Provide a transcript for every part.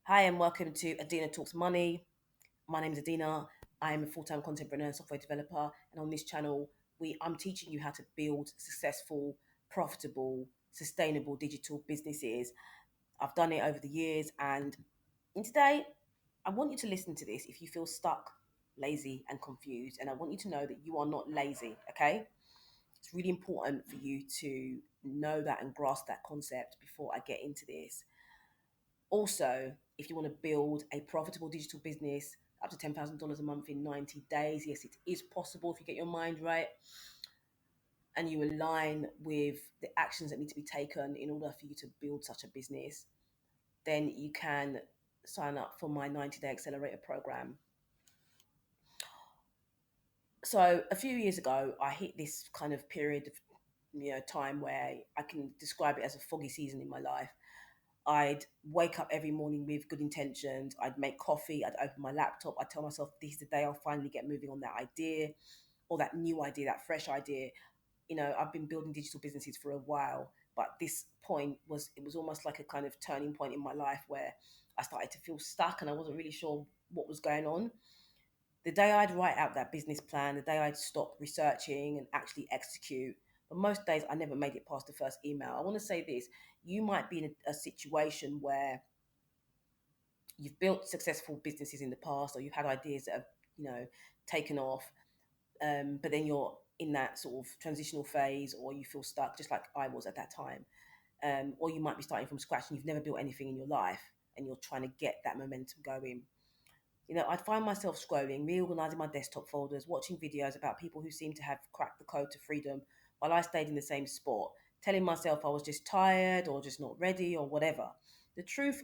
Hi, and welcome to Adina Talks Money. My name is Adina. I'm a full-time content and software developer, and on this channel, I'm teaching you how to build successful, profitable, sustainable digital businesses. I've done it over the years, and today, I want you to listen to this if you feel stuck, lazy, and confused, and I want you to know that you are not lazy. Okay, it's really important for you to know that and grasp that concept before I get into this. Also, if you want to build a profitable digital business up to $10,000 a month in 90 days, yes, it is possible if you get your mind right and you align with the actions that need to be taken in order for you to build such a business, then you can sign up for my 90-day accelerator program. So a few years ago, I hit this kind of period of time where I can describe it as a foggy season in my life. I'd wake up every morning with good intentions. I'd make coffee. I'd open my laptop. I'd tell myself this is the day I'll finally get moving on that idea or that new idea, that fresh idea. I've been building digital businesses for a while, but this point was almost like a kind of turning point in my life where I started to feel stuck and I wasn't really sure what was going on. The day I'd write out that business plan, the day I'd stop researching and actually execute. But most days I never made it past the first email. I want to say this: you might be in a situation where you've built successful businesses in the past, or you've had ideas that have, taken off, but then you're in that sort of transitional phase, or you feel stuck, just like I was at that time. Or you might be starting from scratch and you've never built anything in your life, and you're trying to get that momentum going. I'd find myself scrolling, reorganizing my desktop folders, watching videos about people who seem to have cracked the code to freedom while I stayed in the same spot, telling myself I was just tired or just not ready or whatever. The truth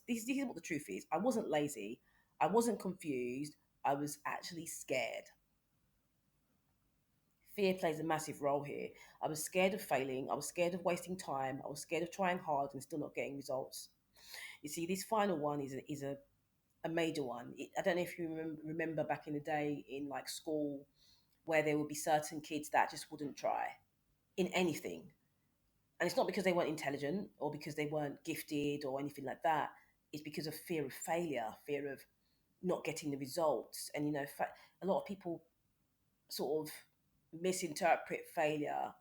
this is what the truth is. I wasn't lazy. I wasn't confused. I was actually scared. Fear plays a massive role here. I was scared of failing. I was scared of wasting time. I was scared of trying hard and still not getting results. You see, this final one is a major one. I don't know if you remember back in the day in like school where there would be certain kids that just wouldn't try in anything. And it's not because they weren't intelligent or because they weren't gifted or anything like that. It's because of fear of failure, fear of not getting the results. And, a lot of people sort of misinterpret failure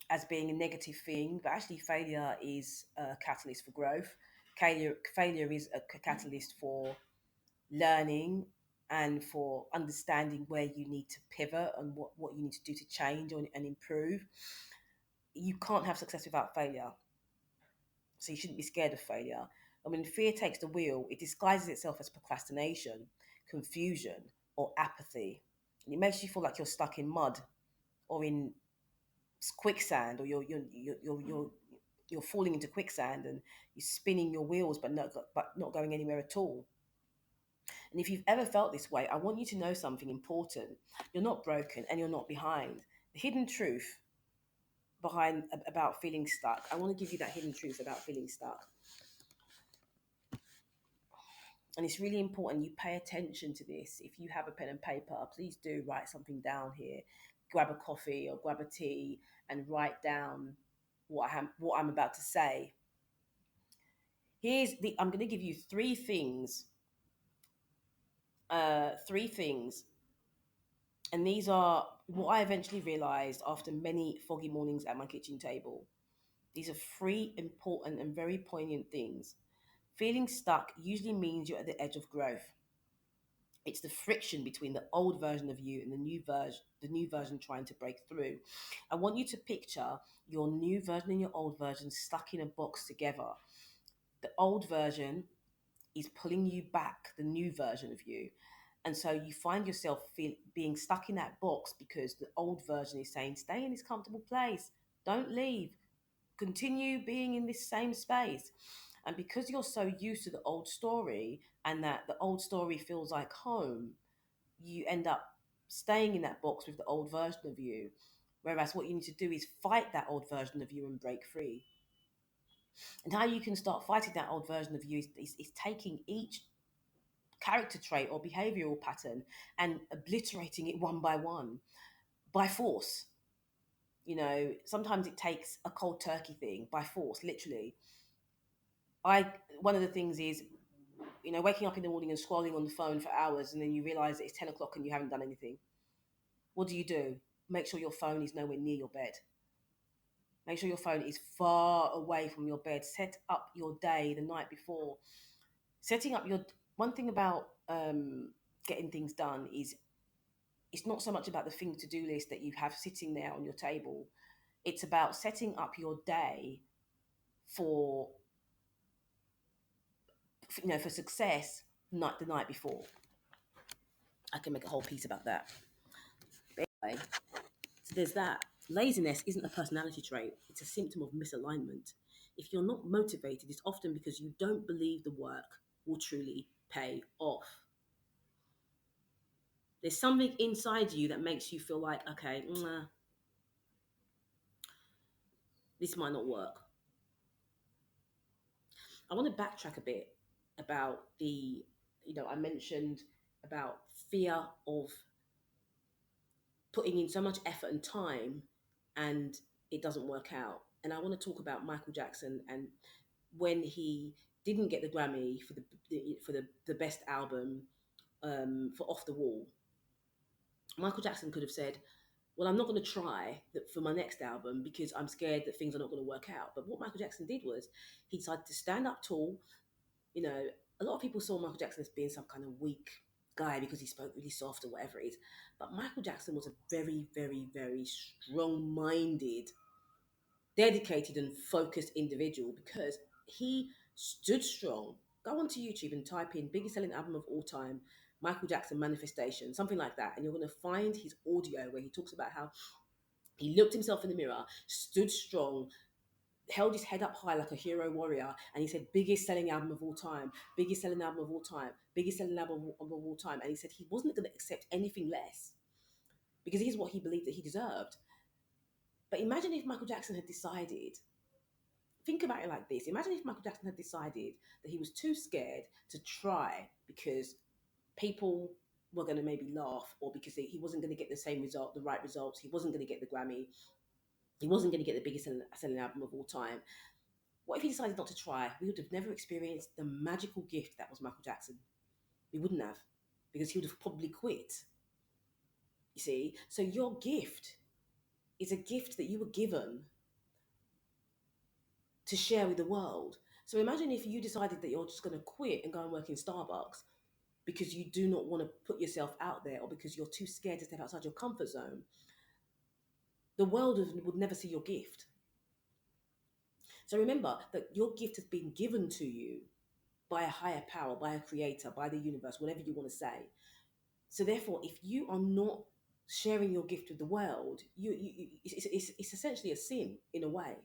as being a negative thing, but actually, failure is a catalyst for growth. Failure is a catalyst for learning and for understanding where you need to pivot and what you need to do to change and improve. You can't have success without failure. So you shouldn't be scared of failure. And when fear takes the wheel, it disguises itself as procrastination, confusion, or apathy. And it makes you feel like you're stuck in mud or in quicksand, or you're falling into quicksand and you're spinning your wheels but not going anywhere at all. And if you've ever felt this way, I want you to know something important. You're not broken and you're not behind. The hidden truth about feeling stuck. I want to give you that hidden truth about feeling stuck. And it's really important you pay attention to this. If you have a pen and paper, please do write something down here. Grab a coffee or grab a tea and write down what I'm about to say. I'm going to give you three things, and these are what I eventually realized after many foggy mornings at my kitchen table. These are three important and very poignant things. Feeling stuck usually means you're at the edge of growth. It's the friction between the old version of you and the new version trying to break through. I want you to picture your new version and your old version stuck in a box together. The old version is pulling you back, the new version of you. And so you find yourself being stuck in that box because the old version is saying, stay in this comfortable place, don't leave, continue being in this same space. And because you're so used to the old story and that the old story feels like home, you end up staying in that box with the old version of you. Whereas what you need to do is fight that old version of you and break free. And how you can start fighting that old version of you is taking each character trait or behavioral pattern and obliterating it one by one by force. Sometimes it takes a cold turkey thing by force, literally. I One of the things is waking up in the morning and scrolling on the phone for hours, and then you realize it's 10 o'clock and you haven't done anything. What do? Make sure your phone is nowhere near your bed. Make sure your phone is far away from your bed. Set up your day the night before. Setting up your One thing about getting things done is it's not so much about the thing to do list that you have sitting there on your table. It's about setting up your day for for success not the night before. I can make a whole piece about that. But anyway, so there's that. Laziness isn't a personality trait, it's a symptom of misalignment. If you're not motivated, it's often because you don't believe the work will truly pay off. There's something inside you that makes you feel like, okay, this might not work. I want to backtrack a bit about I mentioned about fear of putting in so much effort and time and it doesn't work out. And I want to talk about Michael Jackson and when he didn't get the Grammy for the best album for Off the Wall. Michael Jackson could have said, "Well, I'm not going to try that for my next album because I'm scared that things are not going to work out." But what Michael Jackson did was he decided to stand up tall. You know, a lot of people saw Michael Jackson as being some kind of weak guy because he spoke really soft or whatever it is. But Michael Jackson was a very, very, very strong-minded, dedicated, and focused individual because he stood strong. Go onto YouTube and type in biggest selling album of all time, Michael Jackson Manifestation, something like that, and you're going to find his audio where he talks about how he looked himself in the mirror, stood strong, held his head up high like a hero warrior, and he said, biggest selling album of all time, biggest selling album of all time, biggest selling album of all time. And he said he wasn't going to accept anything less because here's what he believed that he deserved. But imagine if Michael Jackson had decided, think about it like this. Imagine if Michael Jackson had decided that he was too scared to try because people were going to maybe laugh or because he wasn't going to get the same result, the right results. He wasn't going to get the Grammy. He wasn't going to get the biggest selling album of all time. What if he decided not to try? We would have never experienced the magical gift that was Michael Jackson. We wouldn't have, because he would have probably quit. You see? So your gift is a gift that you were given to share with the world. So imagine if you decided that you're just going to quit and go and work in Starbucks because you do not want to put yourself out there or because you're too scared to step outside your comfort zone. The world would never see your gift. So remember that your gift has been given to you by a higher power, by a creator, by the universe, whatever you want to say. So therefore, if you are not sharing your gift with the world, it's essentially a sin in a way.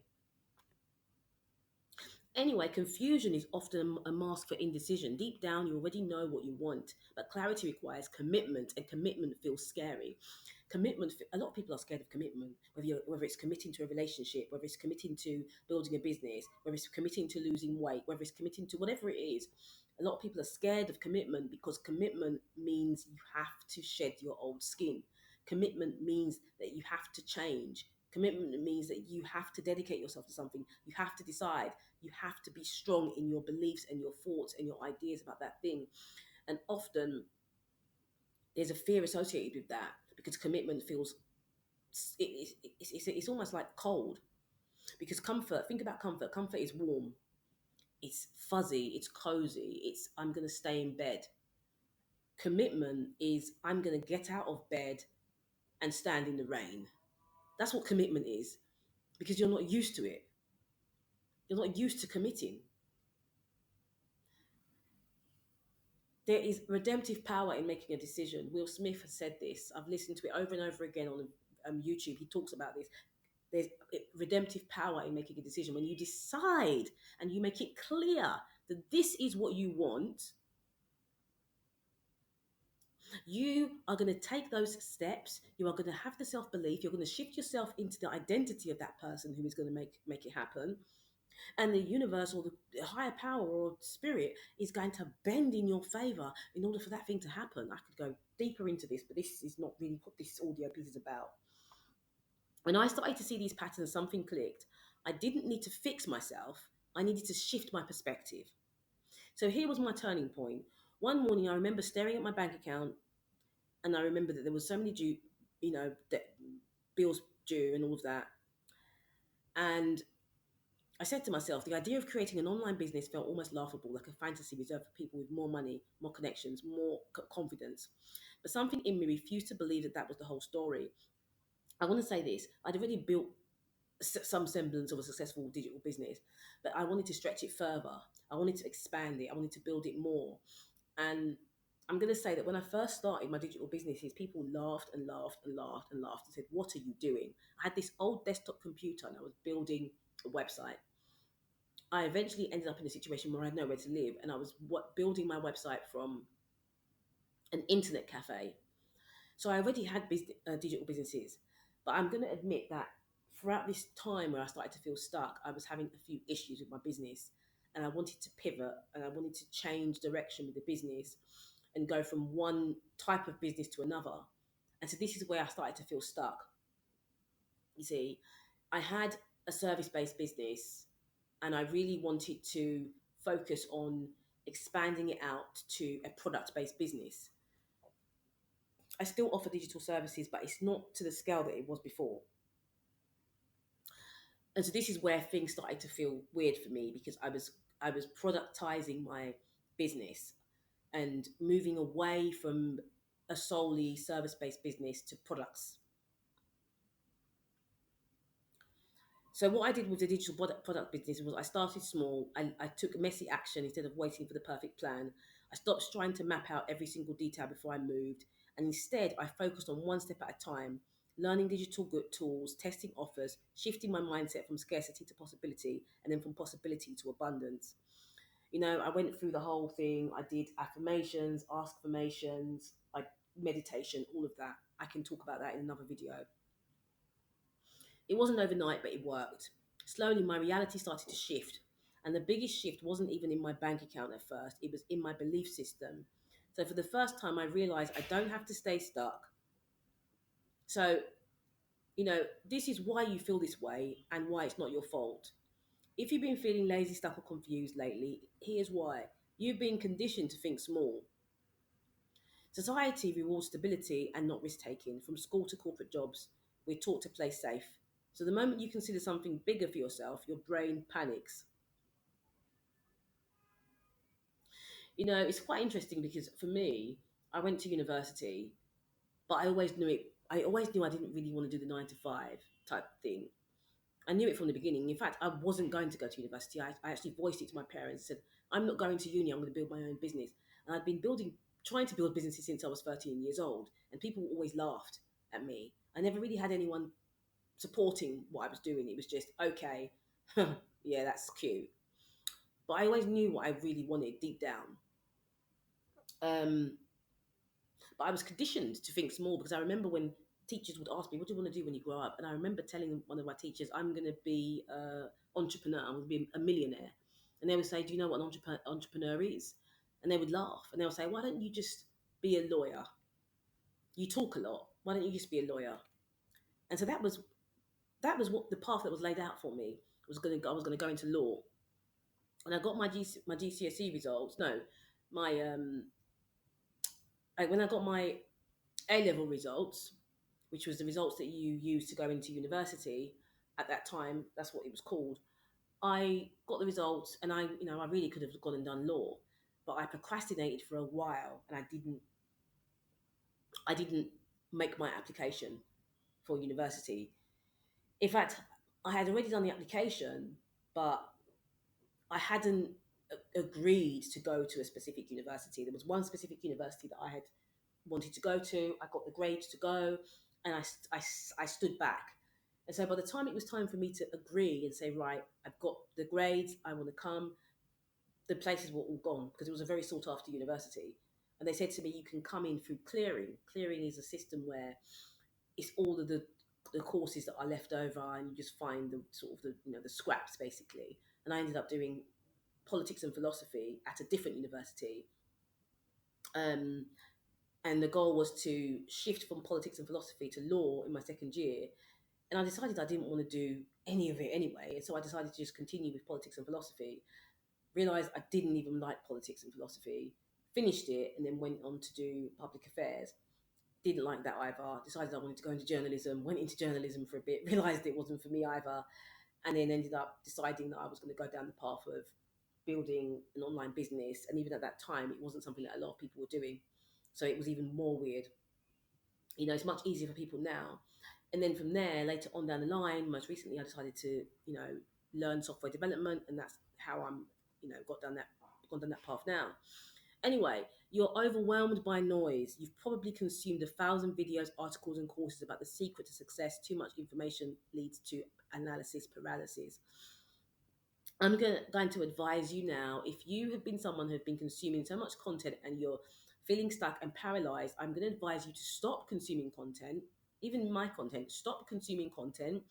Anyway, confusion is often a mask for indecision. Deep down, you already know what you want, but clarity requires commitment, and commitment feels scary. Commitment, a lot of people are scared of commitment, whether it's committing to a relationship, whether it's committing to building a business, whether it's committing to losing weight, whether it's committing to whatever it is. A lot of people are scared of commitment because commitment means you have to shed your old skin. Commitment means that you have to change. Commitment means that you have to dedicate yourself to something. You have to decide. You have to be strong in your beliefs and your thoughts and your ideas about that thing. And often there's a fear associated with that because commitment feels it's almost like cold because comfort, think about comfort. Comfort is warm, it's fuzzy, it's cozy, it's I'm going to stay in bed. Commitment is I'm going to get out of bed and stand in the rain. That's what commitment is because you're not used to it. You're not used to committing. There is redemptive power in making a decision. Will Smith has said this. I've listened to it over and over again on YouTube. He talks about this. There's redemptive power in making a decision. When you decide and you make it clear that this is what you want, you are going to take those steps. You are going to have the self-belief. You're going to shift yourself into the identity of that person who is going to make it happen. And the universe or the higher power or spirit is going to bend in your favor in order for that thing to happen. I could go deeper into this, but this is not really what this audio piece is about. When I started to see these patterns, something clicked. I didn't need to fix myself. I needed to shift my perspective. So here was my turning point. One morning, I remember staring at my bank account, and I remember that there was so many due, bills due and all of that. And I said to myself, the idea of creating an online business felt almost laughable, like a fantasy reserved for people with more money, more connections, more confidence. But something in me refused to believe that that was the whole story. I want to say this: I'd already built some semblance of a successful digital business, but I wanted to stretch it further. I wanted to expand it. I wanted to build it more. And I'm going to say that when I first started my digital businesses, people laughed and laughed and laughed and laughed and said, "What are you doing?" I had this old desktop computer and I was building a website. I eventually ended up in a situation where I had nowhere to live, and I was building my website from an internet cafe. So I already had digital businesses, but I'm going to admit that throughout this time where I started to feel stuck, I was having a few issues with my business, and I wanted to pivot and I wanted to change direction with the business and go from one type of business to another. And so this is where I started to feel stuck. You see, I had a service based business and I really wanted to focus on expanding it out to a product based business. I still offer digital services, but it's not to the scale that it was before. And so this is where things started to feel weird for me because I was productizing my business and moving away from a solely service based business to products. So what I did with the digital product business was I started small. I took messy action instead of waiting for the perfect plan. I stopped trying to map out every single detail before I moved, and instead I focused on one step at a time, learning digital good tools, testing offers, shifting my mindset from scarcity to possibility, and then from possibility to abundance. I went through the whole thing. I did affirmations, ask affirmations, like meditation, all of that. I can talk about that in another video. It wasn't overnight, but it worked. Slowly, my reality started to shift. And the biggest shift wasn't even in my bank account at first, it was in my belief system. So, for the first time, I realized I don't have to stay stuck. So, this is why you feel this way and why it's not your fault. If you've been feeling lazy, stuck, or confused lately, here's why. You've been conditioned to think small. Society rewards stability and not risk taking. From school to corporate jobs, we're taught to play safe. So the moment you consider something bigger for yourself, your brain panics. It's quite interesting because for me, I went to university, but I always knew it. I always knew I didn't really want to do the 9 to 5 type thing. I knew it from the beginning. In fact, I wasn't going to go to university. I actually voiced it to my parents, said, I'm not going to uni, I'm going to build my own business. And I'd been trying to build businesses since I was 13 years old. And people always laughed at me. I never really had anyone supporting what I was doing. It was just, okay, yeah, that's cute. But I always knew what I really wanted deep down. Um, but I was conditioned to think small because I remember when teachers would ask me, "What do you want to do when you grow up?" And I remember telling one of my teachers, "I'm going to be an entrepreneur. I'm going to be a millionaire." And they would say, "Do you know what an entrepreneur is?" And they would laugh and they would say, "Why don't you just be a lawyer? You talk a lot. Why don't you just be a lawyer?" And so that was what the path that was laid out for me I was going to go into law. And I got my GCSE results. No, my when I got my A level results, which was the results that you use to go into university at that time. That's what it was called. I got the results, and I really could have gone and done law, but I procrastinated for a while, and I didn't make my application for university. In fact, I had already done the application, but I hadn't agreed to go to a specific university. There was one specific university that I had wanted to go to. I got the grades to go, and I stood back. And so by the time it was time for me to agree and say, right, I've got the grades, I want to come, the places were all gone because it was a very sought after university. And they said to me, you can come in through clearing. Clearing is a system where it's all of the courses that are left over, and you just find the sort of the scraps basically. And I ended up doing politics and philosophy at a different university. Um, and the goal was to shift from politics and philosophy to law in my second year. And I decided I didn't want to do any of it anyway, and so I decided to just continue with politics and philosophy. Realised I didn't even like politics and philosophy. Finished it and then went on to do public affairs. Didn't like that either. Decided I wanted to go into journalism. Went into journalism for a bit. Realised it wasn't for me either, and then ended up deciding that I was going to go down the path of building an online business. And even at that time, it wasn't something that a lot of people were doing. So it was even more weird. It's much easier for people now. And then from there, later on down the line, most recently, I decided to, learn software development, and that's how I'm, gone down that path now. Anyway, you're overwhelmed by noise. You've probably consumed 1,000 videos, articles, and courses about the secret to success. Too much information leads to analysis paralysis. I'm going to advise you now, if you have been someone who has been consuming so much content and you're feeling stuck and paralyzed, I'm going to advise you to stop consuming content, even my content, stop consuming content.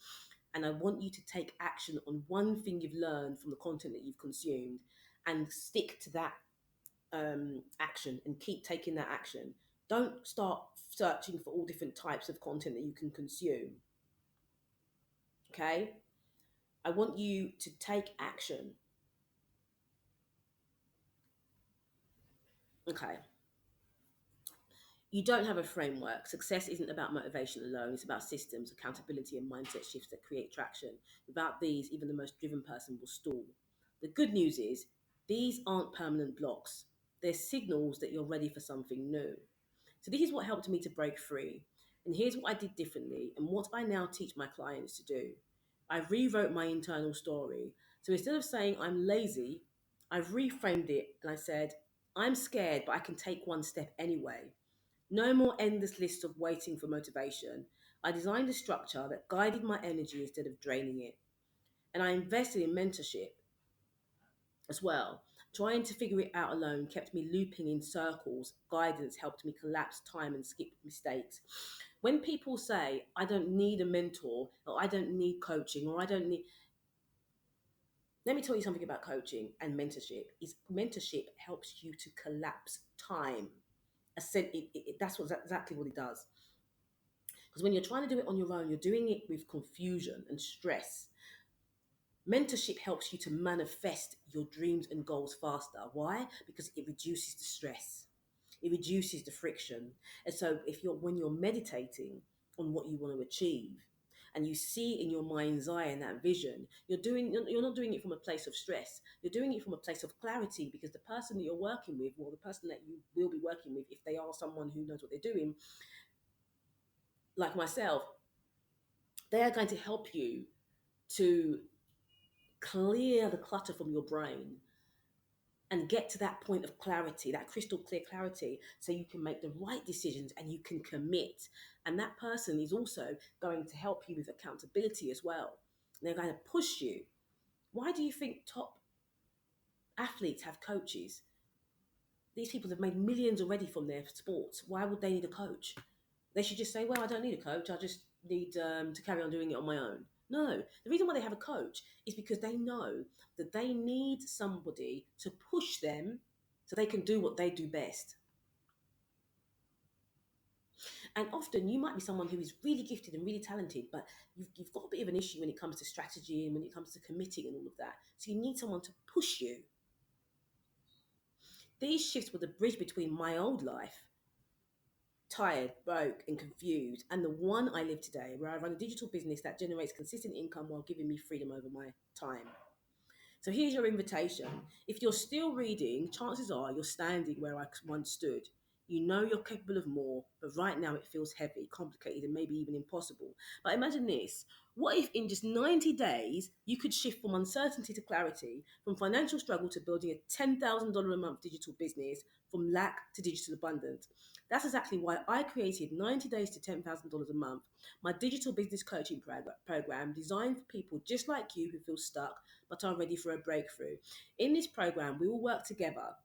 And I want you to take action on one thing you've learned from the content that you've consumed and stick to that action and keep taking that action. Don't start searching for all different types of content that you can consume. Okay? I want you to take action. Okay. You don't have a framework. Success isn't about motivation alone. It's about systems, accountability, and mindset shifts that create traction. Without these, even the most driven person will stall. The good news is, these aren't permanent blocks. They're signals that you're ready for something new. So this is what helped me to break free. And here's what I did differently and what I now teach my clients to do. I rewrote my internal story. So instead of saying I'm lazy, I've reframed it and I said, I'm scared, but I can take one step anyway. No more endless lists of waiting for motivation. I designed a structure that guided my energy instead of draining it. And I invested in mentorship as well. Trying to figure it out alone kept me looping in circles. Guidance helped me collapse time and skip mistakes. When people say, I don't need a mentor, or I don't need coaching, or I don't need. Let me tell you something about coaching and mentorship. Is mentorship helps you to collapse time. That's exactly what it does. Because when you're trying to do it on your own, you're doing it with confusion and stress. Mentorship helps you to manifest your dreams and goals faster. Why? Because it reduces the stress. It reduces the friction. And so when you're meditating on what you want to achieve and you see in your mind's eye and that vision, you're not doing it from a place of stress. You're doing it from a place of clarity, because the person that you're working with, or the person that you will be working with, if they are someone who knows what they're doing, like myself, they are going to help you to clear the clutter from your brain and get to that point of clarity, that crystal clear clarity, so you can make the right decisions and you can commit. And that person is also going to help you with accountability as well. And they're going to push you. Why do you think top athletes have coaches? These people have made millions already from their sports. Why would they need a coach? They should just say, well, I don't need a coach. I just need to carry on doing it on my own. No, the reason why they have a coach is because they know that they need somebody to push them so they can do what they do best. And often you might be someone who is really gifted and really talented, but you've got a bit of an issue when it comes to strategy and when it comes to committing and all of that. So you need someone to push you. These shifts were the bridge between my old life, tired, broke, and confused, and the one I live today, where I run a digital business that generates consistent income while giving me freedom over my time. So here's your invitation. If you're still reading, chances are you're standing where I once stood. You know you're capable of more, but right now it feels heavy, complicated, and maybe even impossible. But imagine this. What if in just 90 days you could shift from uncertainty to clarity, from financial struggle to building a $10,000 a month digital business, from lack to digital abundance? That's exactly why I created 90 Days to $10,000 a month, my digital business coaching program designed for people just like you who feel stuck but are ready for a breakthrough. In this program, we will work together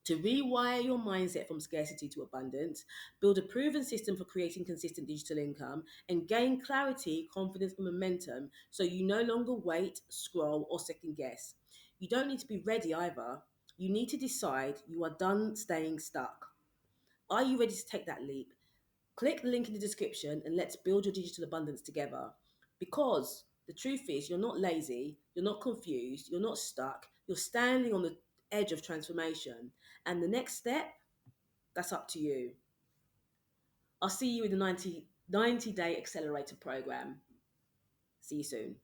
to rewire your mindset from scarcity to abundance, build a proven system for creating consistent digital income, and gain clarity, confidence, and momentum so you no longer wait, scroll, or second guess. You don't need to be ready either. You need to decide you are done staying stuck. Are you ready to take that leap? Click the link in the description and let's build your digital abundance together. Because the truth is, you're not lazy, you're not confused, you're not stuck, You're standing on the edge of transformation. And the next step, that's up to you. I'll see you in the 90 day accelerator program. See you soon.